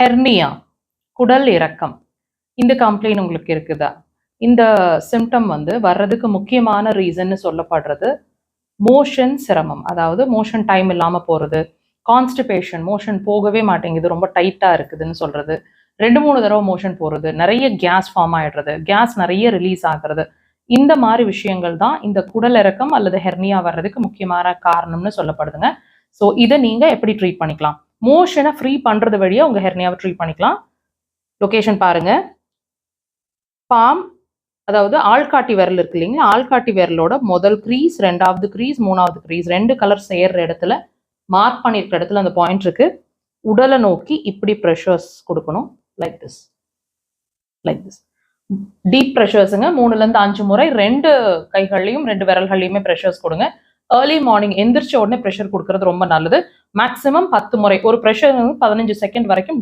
Hernia, குடல் இறக்கம், இந்த கம்ப்ளைண்ட் உங்களுக்கு இருக்குதா? இந்த சிம்டம் வந்து வர்றதுக்கு முக்கியமான ரீசன்னு சொல்லப்படுறது மோஷன் சிரமம், அதாவது மோஷன் டைம் இல்லாமல் போகிறது, கான்ஸ்டிபேஷன், மோஷன் போகவே மாட்டேங்குது, ரொம்ப டைட்டாக இருக்குதுன்னு சொல்கிறது, 2-3 தடவை மோஷன் போகிறது, நிறைய கேஸ் ஃபார்ம் ஆகிடுறது, கேஸ் நிறைய ரிலீஸ் ஆகிறது, இந்த மாதிரி விஷயங்கள் தான் இந்த குடல் இறக்கம் அல்லது ஹெர்னியா வர்றதுக்கு முக்கியமான காரணம்னு சொல்லப்படுதுங்க. ஸோ இதை நீங்கள் எப்படி ட்ரீட் பண்ணிக்கலாம்? மோஷனை ஃப்ரீ பண்ணுறது வழியாக உங்கள் ஹெர்னியாவை ட்ரீட் பண்ணிக்கலாம். லொக்கேஷன் பாருங்கள். பாம், அதாவது ஆள்காட்டி விரல் இருக்கு இல்லைங்களா, ஆள்காட்டி விரலோட முதல் க்ரீஸ், 2வது க்ரீஸ், 3வது க்ரீஸ், 2 கலர் சேர்ற இடத்துல மார்க் பண்ணியிருக்க இடத்துல அந்த பாயிண்ட் இருக்கு. உடலை நோக்கி இப்படி ப்ரெஷர்ஸ் கொடுக்கணும். Like this, like this. Deep ப்ரெஷர்ஸுங்க, 3-5 முறை 2 கைகள்லையும் 2 விரல்கள்லையுமே ப்ரெஷர்ஸ் கொடுங்க. ஏர்லி மார்னிங் எந்திரிச்ச உடனே ப்ரெஷர் கொடுக்கறது ரொம்ப நல்லது. மேக்ஸிமம் 10 முறை. ஒரு ப்ரெஷர் 15 செகண்ட் வரைக்கும்